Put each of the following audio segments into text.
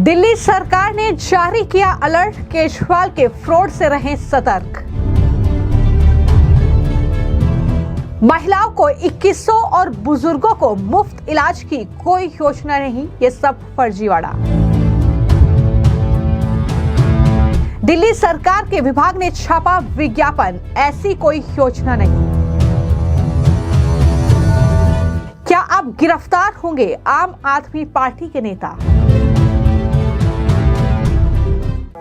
दिल्ली सरकार ने जारी किया अलर्ट, केजरीवाल के फ्रॉड से रहें सतर्क। महिलाओं को 2100 और बुजुर्गों को मुफ्त इलाज की कोई योजना नहीं, ये सब फर्जीवाड़ा। दिल्ली सरकार के विभाग ने छापा विज्ञापन, ऐसी कोई योजना नहीं। क्या अब गिरफ्तार होंगे आम आदमी पार्टी के नेता?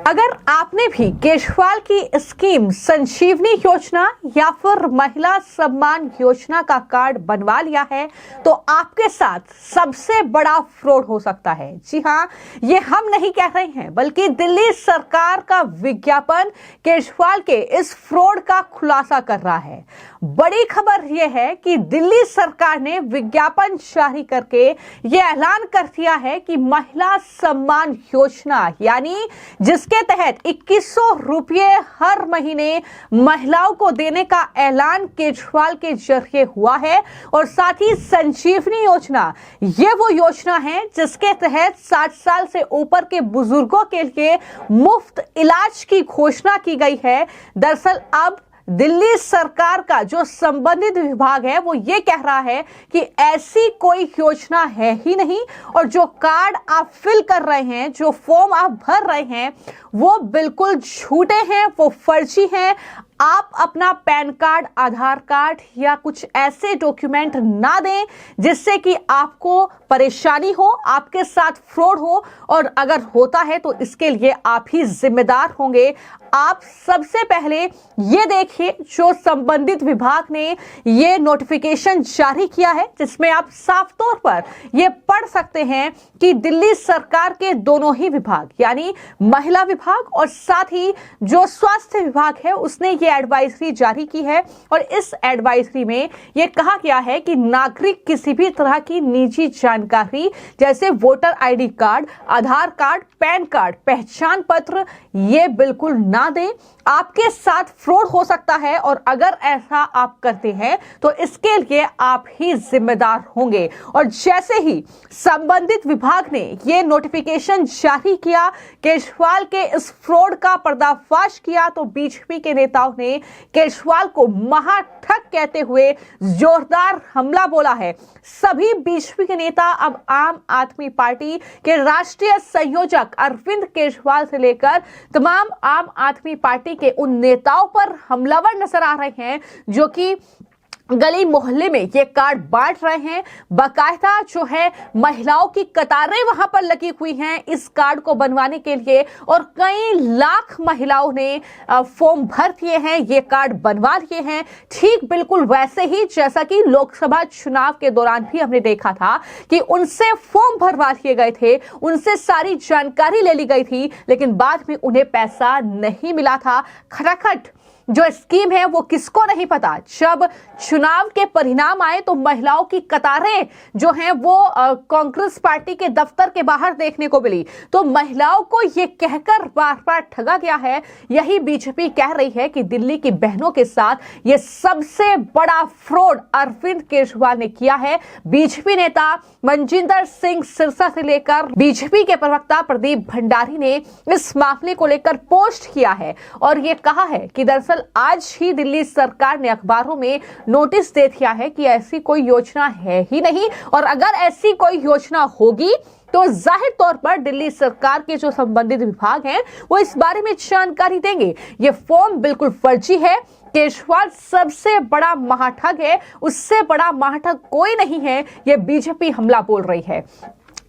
अगर आपने भी केजरीवाल की स्कीम संजीवनी योजना या फिर महिला सम्मान योजना का कार्ड बनवा लिया है तो आपके साथ सबसे बड़ा फ्रॉड हो सकता है। जी हाँ, ये हम नहीं कह रहे हैं, बल्कि दिल्ली सरकार का विज्ञापन केजरीवाल के इस फ्रॉड का खुलासा कर रहा है। बड़ी खबर यह है कि दिल्ली सरकार ने विज्ञापन जारी करके ये ऐलान कर दिया है कि महिला सम्मान योजना, यानी जिसके तहत 2100 रुपये हर महीने महिलाओं को देने का ऐलान केजरीवाल के जरिए हुआ है। और साथ ही संजीवनी योजना, ये वो योजना है जिसके तहत 60 साल से ऊपर के बुजुर्गों के लिए मुफ्त इलाज की घोषणा की गई है। दरअसल अब दिल्ली सरकार का जो संबंधित विभाग है वो ये कह रहा है कि ऐसी कोई योजना है ही नहीं, और जो कार्ड आप फिल कर रहे हैं, जो फॉर्म आप भर रहे हैं, वो बिल्कुल झूठे हैं, वो फर्जी हैं। आप अपना पैन कार्ड, आधार कार्ड या कुछ ऐसे डॉक्यूमेंट ना दें जिससे कि आपको परेशानी हो, आपके साथ फ्रॉड हो, और अगर होता है तो इसके लिए आप ही जिम्मेदार होंगे। आप सबसे पहले ये देखिए, जो संबंधित विभाग ने ये नोटिफिकेशन जारी किया है, जिसमें आप साफ तौर पर ये पढ़ सकते हैं कि दिल्ली सरकार के दोनों ही विभाग, यानी महिला विभाग और साथ ही जो स्वास्थ्य विभाग है, उसने ये एडवाइजरी जारी की है। और इस एडवाइजरी में यह कहा गया है कि नागरिक किसी भी तरह की निजी जानकारी जैसे वोटर आईडी कार्ड, आधार कार्ड, पैन कार्ड, पहचान पत्र, ये बिल्कुल ना दें। आपके साथ फ्रॉड हो सकता है, और अगर ऐसा आप करते हैं तो इसके लिए आप ही जिम्मेदार होंगे। और जैसे ही संबंधित विभाग ने यह नोटिफिकेशन जारी किया, केजरीवाल के इस फ्रॉड का पर्दाफाश किया, तो बीजेपी के नेताओं ने केजरीवाल को महाठग कहते हुए जोरदार हमला बोला है। सभी बीजेपी के नेता अब आम आदमी पार्टी के राष्ट्रीय संयोजक अरविंद केजरीवाल से लेकर तमाम आम आदमी पार्टी के उन नेताओं पर हमलावर नजर आ रहे हैं जो कि गली मोहल्ले में ये कार्ड बांट रहे हैं। बाकायदा जो है महिलाओं की कतारें वहां पर लगी हुई हैं इस कार्ड को बनवाने के लिए, और कई लाख महिलाओं ने फॉर्म भर दिए हैं, ये कार्ड बनवा लिए हैं। ठीक बिल्कुल वैसे ही जैसा कि लोकसभा चुनाव के दौरान भी हमने देखा था कि उनसे फॉर्म भरवा लिए गए थे, उनसे सारी जानकारी ले ली गई थी, लेकिन बाद में उन्हें पैसा नहीं मिला था। खटाखट जो स्कीम है वो किसको नहीं पता। जब चुनाव के परिणाम आए तो महिलाओं की कतारें जो हैं वो कांग्रेस पार्टी के दफ्तर के बाहर देखने को मिली। तो महिलाओं को ये कहकर बार बार ठगा गया है। यही बीजेपी कह रही है कि दिल्ली की बहनों के साथ ये सबसे बड़ा फ्रॉड अरविंद केजरीवाल ने किया है। बीजेपी नेता मनजिंदर सिंह सिरसा से लेकर बीजेपी के प्रवक्ता प्रदीप भंडारी ने इस मामले को लेकर पोस्ट किया है, और ये कहा है कि दरअसल आज ही दिल्ली सरकार ने अखबारों में नोटिस दे दिया है कि ऐसी कोई योजना है ही नहीं, और अगर ऐसी कोई योजना होगी तो जाहिर तौर पर दिल्ली सरकार के जो संबंधित विभाग हैं वो इस बारे में जानकारी देंगे। ये फॉर्म बिल्कुल फर्जी है। केजरीवाल सबसे बड़ा महाठग है, उससे बड़ा महाठग कोई नहीं है, ये बीजेपी हमला बोल रही है।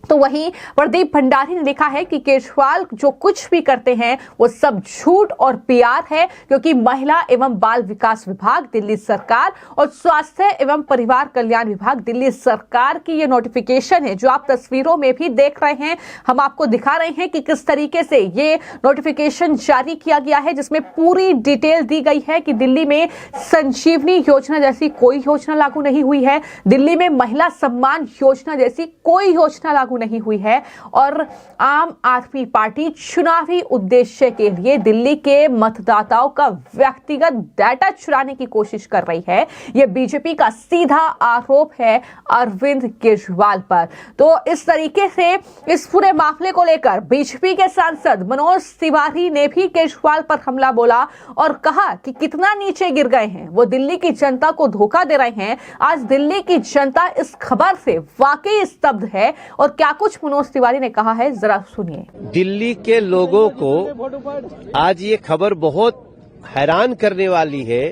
तो वहीं प्रदीप भंडारी ने लिखा है कि केजरीवाल जो कुछ भी करते हैं वो सब झूठ और पीआर है, क्योंकि महिला एवं बाल विकास विभाग दिल्ली सरकार और स्वास्थ्य एवं परिवार कल्याण विभाग दिल्ली सरकार की ये नोटिफिकेशन है जो आप तस्वीरों में भी देख रहे हैं। हम आपको दिखा रहे हैं कि किस तरीके से ये नोटिफिकेशन जारी किया गया है, जिसमें पूरी डिटेल दी गई है कि दिल्ली में संजीवनी योजना जैसी कोई योजना लागू नहीं हुई है, दिल्ली में महिला सम्मान योजना जैसी कोई योजना लागू लागू नहीं हुई है और आम आदमी पार्टी चुनावी उद्देश्य के लिए दिल्ली के मतदाताओं का व्यक्तिगत डाटा चुराने की कोशिश कर रही है। यह बीजेपी का सीधा आरोप है अरविंद केजरीवाल पर। तो इस तरीके से इस पूरे मामले को लेकर बीजेपी के सांसद मनोज तिवारी ने भी केजरीवाल पर हमला बोला और कहा कि कितना नीचे गिर गए हैं, वो दिल्ली की जनता को धोखा दे रहे हैं। आज दिल्ली की जनता इस खबर से वाकई स्तब्ध है और क्या कुछ मनोज तिवारी ने कहा है, जरा सुनिए। दिल्ली के लोगों को आज ये खबर बहुत हैरान करने वाली है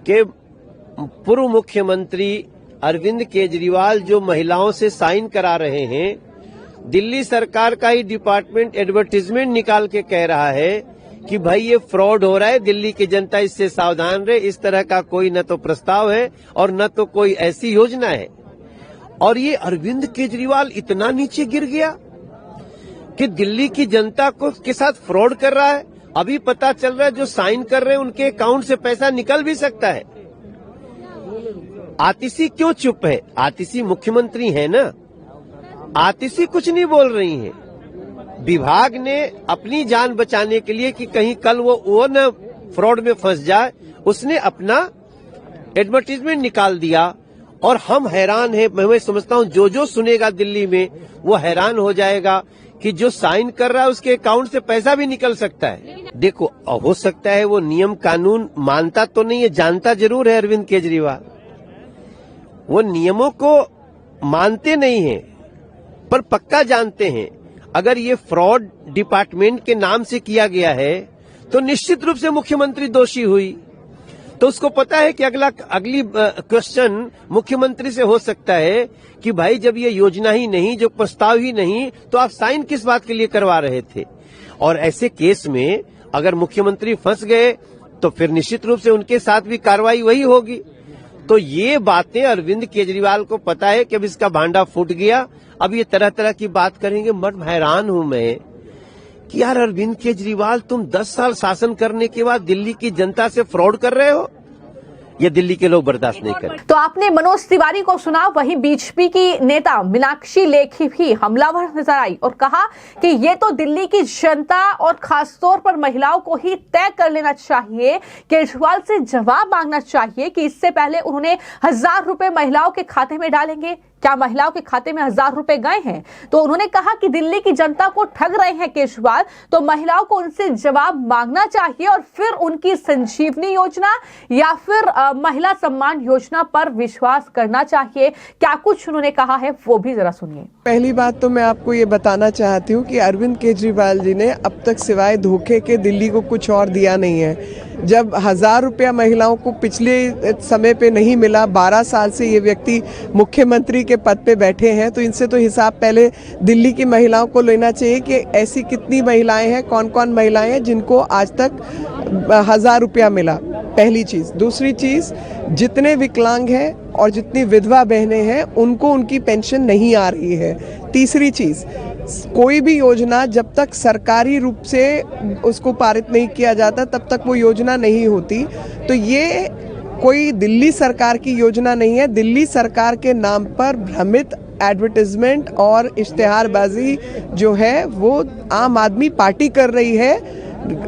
कि पूर्व मुख्यमंत्री अरविंद केजरीवाल जो महिलाओं से साइन करा रहे हैं, दिल्ली सरकार का ही डिपार्टमेंट एडवर्टीजमेंट निकाल के कह रहा है कि भाई ये फ्रॉड हो रहा है, दिल्ली की जनता इससे सावधान रहे। इस तरह का कोई न तो प्रस्ताव है और न तो कोई ऐसी योजना है। और ये अरविंद केजरीवाल इतना नीचे गिर गया कि दिल्ली की जनता को के साथ फ्रॉड कर रहा है। अभी पता चल रहा है जो साइन कर रहे हैं उनके अकाउंट से पैसा निकल भी सकता है। आतिशी क्यों चुप है? आतिशी मुख्यमंत्री है ना, आतिशी कुछ नहीं बोल रही हैं। विभाग ने अपनी जान बचाने के लिए कि कहीं कल वो न फ्रॉड में फंस जाए, उसने अपना एडवर्टीजमेंट निकाल दिया और हम हैरान हैं। मैं समझता हूं जो सुनेगा दिल्ली में वो हैरान हो जाएगा कि जो साइन कर रहा है उसके अकाउंट से पैसा भी निकल सकता है। देखो, हो सकता है वो नियम कानून मानता तो नहीं है, जानता जरूर है अरविंद केजरीवाल। वो नियमों को मानते नहीं हैं पर पक्का जानते हैं अगर ये फ्रॉड डिपार्टमेंट के नाम से किया गया है तो निश्चित रूप से मुख्यमंत्री दोषी हुई। तो उसको पता है कि अगली क्वेश्चन मुख्यमंत्री से हो सकता है कि भाई जब ये योजना ही नहीं, जो प्रस्ताव ही नहीं, तो आप साइन किस बात के लिए करवा रहे थे। और ऐसे केस में अगर मुख्यमंत्री फंस गए तो फिर निश्चित रूप से उनके साथ भी कार्रवाई वही होगी। तो ये बातें अरविंद केजरीवाल को पता है कि अब इसका भांडा फूट गया, अब ये तरह तरह की बात करेंगे। मत हैरान हूं मैं कि यार अरविंद केजरीवाल, तुम 10 साल शासन करने के बाद दिल्ली की जनता से फ्रॉड कर रहे हो, ये दिल्ली के लोग बर्दाश्त नहीं कर। तो आपने मनोज तिवारी को सुना, वहीं बीजेपी की नेता मीनाक्षी लेखी भी हमलावर नजर आई और कहा कि ये तो दिल्ली की जनता और खासतौर पर महिलाओं को ही तय कर लेना चाहिए। केजरीवाल से जवाब मांगना चाहिए कि इससे पहले उन्होंने 1000 रुपए महिलाओं के खाते में डालेंगे, क्या महिलाओं के खाते में 1000 रुपए गए हैं? तो उन्होंने कहा कि दिल्ली की जनता को ठग रहे हैं केजरीवाल, तो महिलाओं को उनसे जवाब मांगना चाहिए और फिर उनकी संजीवनी योजना या फिर महिला सम्मान योजना पर विश्वास करना चाहिए। क्या कुछ उन्होंने कहा है वो भी जरा सुनिए। पहली बात तो मैं आपको ये बताना चाहती हूँ कि अरविंद केजरीवाल जी ने अब तक सिवाय धोखे के दिल्ली को कुछ और दिया नहीं है। जब 1000 रुपया महिलाओं को पिछले समय पे नहीं मिला, 12 साल से ये व्यक्ति मुख्यमंत्री के पद पे बैठे हैं, तो इनसे तो हिसाब पहले दिल्ली की महिलाओं को लेना चाहिए कि ऐसी कितनी महिलाएं हैं, कौन कौन महिलाएं हैं जिनको आज तक 1000 रुपया मिला। पहली चीज। दूसरी चीज, जितने विकलांग हैं और जितनी विधवा बहनें हैं उनको उनकी पेंशन नहीं आ रही है। तीसरी चीज, कोई भी योजना जब तक सरकारी रूप से उसको पारित नहीं किया जाता तब तक वो योजना नहीं होती। तो ये कोई दिल्ली सरकार की योजना नहीं है। दिल्ली सरकार के नाम पर भ्रमित एडवर्टाइजमेंट और इश्तेहारबाजी जो है वो आम आदमी पार्टी कर रही है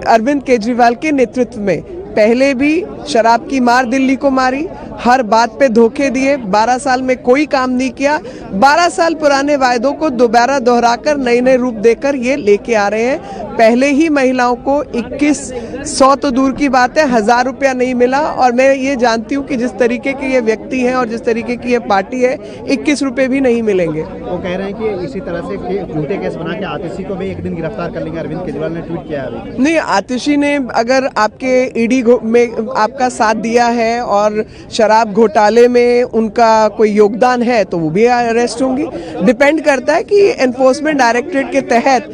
अरविंद केजरीवाल के नेतृत्व में। पहले भी शराब की मार दिल्ली को मारी, हर बात पे धोखे दिए, 12 साल में कोई काम नहीं किया। 12 साल पुराने वायदों को दोबारा दोहराकर नए नए रूप देकर ये लेके आ रहे हैं। पहले ही महिलाओं को 2100 तो दूर की बात है, 1000 रुपया नहीं मिला। और मैं ये जानती हूँ कि जिस तरीके के ये व्यक्ति हैं और जिस तरीके की ये पार्टी है, 21 रुपये भी नहीं मिलेंगे। वो कह रहे हैं कि इसी तरह से झूठे केस बना के आतिशी को भी एक दिन गिरफ्तार कर लेंगे, अरविंद केजरीवाल ने ट्वीट किया है। नहीं, आतिशी ने अगर आपके ईडी में आपका साथ दिया है और शराब घोटाले में उनका कोई योगदान है तो वो भी अरेस्ट होंगी। डिपेंड करता है कि एनफोर्समेंट डायरेक्टरेट के तहत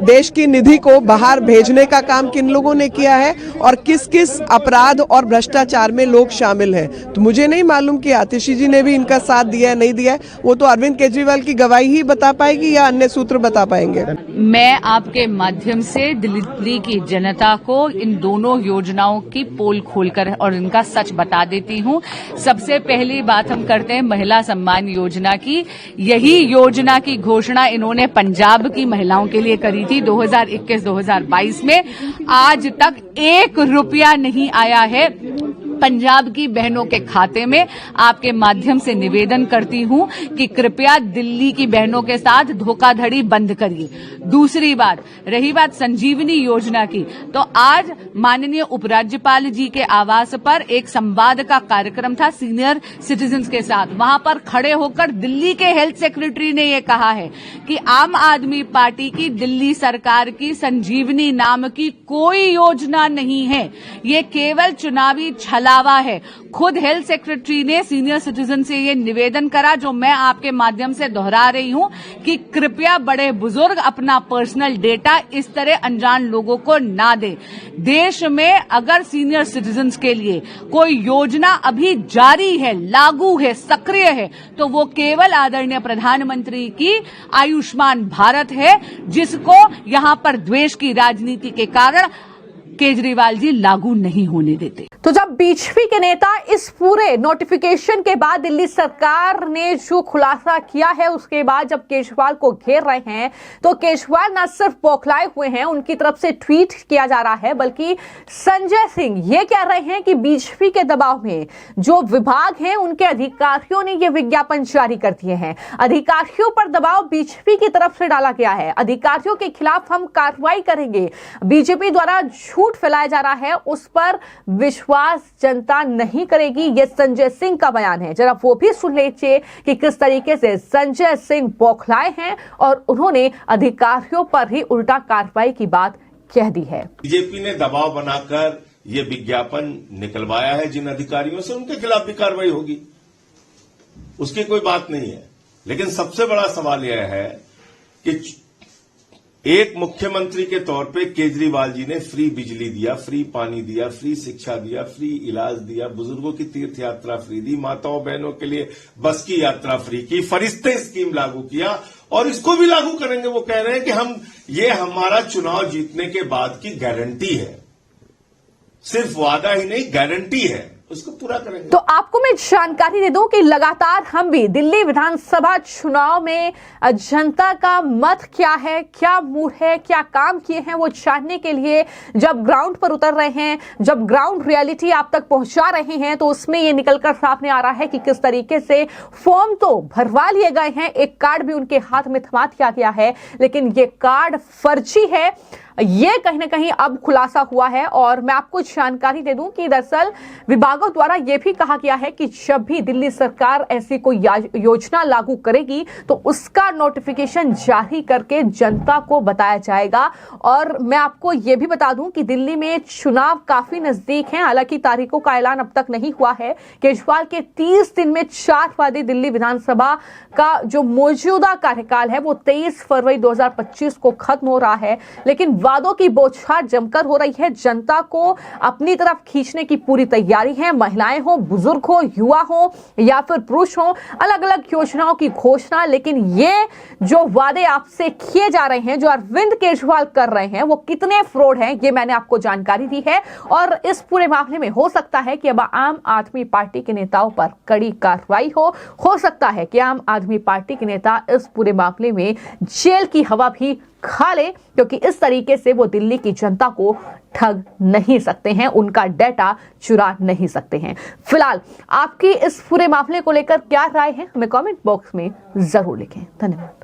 देश की निधि को बाहर भेजने का काम किन लोगों ने किया है और किस किस अपराध और भ्रष्टाचार में लोग शामिल हैं। तो मुझे नहीं मालूम कि आतिशी जी ने भी इनका साथ दिया है नहीं दिया है। वो तो अरविंद केजरीवाल की गवाही ही बता पाएगी या अन्य सूत्र बता पाएंगे। मैं आपके माध्यम से दिल्ली की जनता को इन दोनों योजनाओं की पोल खोलकर और इनका सच बता देती हूं। सबसे पहली बात हम करते हैं महिला सम्मान योजना की। यही योजना की घोषणा इन्होंने पंजाब की महिलाओं के लिए करी थी 2021-2022 में। आज तक 1 रुपया नहीं आया है पंजाब की बहनों के खाते में। आपके माध्यम से निवेदन करती हूं कि कृपया दिल्ली की बहनों के साथ धोखाधड़ी बंद करिए। दूसरी बात, रही बात संजीवनी योजना की, तो आज माननीय उपराज्यपाल जी के आवास पर एक संवाद का कार्यक्रम था सीनियर सिटीजन्स के साथ। वहां पर खड़े होकर दिल्ली के हेल्थ सेक्रेटरी ने यह कहा है कि आम आदमी पार्टी की दिल्ली सरकार की संजीवनी नाम की कोई योजना नहीं है, ये केवल चुनावी छलावा है। खुद हेल्थ सेक्रेटरी ने सीनियर सिटीजन से ये निवेदन करा, जो मैं आपके माध्यम से दोहरा रही हूं, कि कृपया बड़े बुजुर्ग अपना पर्सनल डेटा इस तरह अनजान लोगों को ना दे। देश में अगर सीनियर सिटीजन्स के लिए कोई योजना अभी जारी है, लागू है, सक्रिय है, तो वो केवल आदरणीय प्रधानमंत्री की आयुष्मान भारत है, जिसको यहां पर द्वेष की राजनीति के कारण केजरीवाल जी लागू नहीं होने देते। तो जब बीजेपी के नेता इस पूरे नोटिफिकेशन के बाद दिल्ली सरकार ने जो खुलासा किया है, उसके बाद जब केजरीवाल को घेर रहे हैं, तो केजरीवाल न सिर्फ बौखलाए हुए हैं, उनकी तरफ से ट्वीट किया जा रहा है, बल्कि संजय सिंह ये कह रहे हैं कि बीजेपी के दबाव में जो विभाग हैं उनके अधिकारियों ने ये विज्ञापन जारी कर दिए हैं। अधिकारियों पर दबाव बीजेपी की तरफ से डाला गया है। अधिकारियों के खिलाफ हम कार्रवाई करेंगे। बीजेपी द्वारा झूठ फैलाया जा रहा है, उस पर विश्वास जनता नहीं करेगी। यह संजय सिंह का बयान है। जरा वो भी सुन लीजिए कि किस तरीके से संजय सिंह बौखलाए हैं और उन्होंने अधिकारियों पर ही उल्टा कार्रवाई की बात कह दी है। बीजेपी ने दबाव बनाकर ये विज्ञापन निकलवाया है जिन अधिकारियों से, उनके खिलाफ भी कार्रवाई होगी, उसकी कोई बात नहीं है। लेकिन सबसे बड़ा सवाल यह है कि एक मुख्यमंत्री के तौर पे केजरीवाल जी ने फ्री बिजली दिया, फ्री पानी दिया, फ्री शिक्षा दिया, फ्री इलाज दिया, बुजुर्गों की तीर्थ यात्रा फ्री दी, माताओं बहनों के लिए बस की यात्रा फ्री की, फरिश्ते स्कीम लागू किया और इसको भी लागू करेंगे। वो कह रहे हैं कि ये हमारा चुनाव जीतने के बाद की गारंटी है, सिर्फ वादा ही नहीं गारंटी है, उसको पूरा करेंगे। तो आपको मैं जानकारी दे दूं कि लगातार हम भी दिल्ली विधानसभा चुनाव में जनता का मत क्या है, क्या मूड है, क्या काम किए हैं, वो जानने के लिए जब ग्राउंड पर उतर रहे हैं, जब ग्राउंड रियलिटी आप तक पहुंचा रहे हैं, तो उसमें ये निकलकर सामने आ रहा है कि किस तरीके से फॉर्म तो भरवा लिए गए हैं, एक कार्ड भी उनके हाथ में थमा दिया गया है, लेकिन ये कार्ड फर्जी है, ये कहीं ना कहीं अब खुलासा हुआ है। और मैं आपको जानकारी दे दूं कि दरअसल विभागों द्वारा यह भी कहा गया है कि जब भी दिल्ली सरकार ऐसी कोई योजना लागू करेगी तो उसका नोटिफिकेशन जारी करके जनता को बताया जाएगा। और मैं आपको यह भी बता दूं कि दिल्ली में चुनाव काफी नजदीक है, हालांकि तारीखों का ऐलान अब तक नहीं हुआ है। केजरीवाल के 30 दिन में 4 वादे दिल्ली विधानसभा का जो मौजूदा कार्यकाल है वो 23 फरवरी 2025 को खत्म हो रहा है, लेकिन वादों की बौछार जमकर हो रही है। जनता को अपनी तरफ खींचने की पूरी तैयारी है। महिलाएं हो, बुजुर्ग हो, युवा हो या फिर पुरुष हो, अलग अलग योजनाओं की घोषणा। लेकिन ये जो वादे आपसे किए जा रहे हैं, जो अरविंद केजरीवाल कर रहे हैं, वो कितने फ्रॉड हैं, ये मैंने आपको जानकारी दी है। और इस पूरे मामले में हो सकता है कि अब आम आदमी पार्टी के नेताओं पर कड़ी कार्रवाई हो सकता है कि आम आदमी पार्टी के नेता इस पूरे मामले में जेल की हवा भी खा ले, क्योंकि इस तरीके से वो दिल्ली की जनता को ठग नहीं सकते हैं, उनका डेटा चुरा नहीं सकते हैं। फिलहाल आपकी इस पूरे मामले को लेकर क्या राय है, हमें कमेंट बॉक्स में जरूर लिखें। धन्यवाद।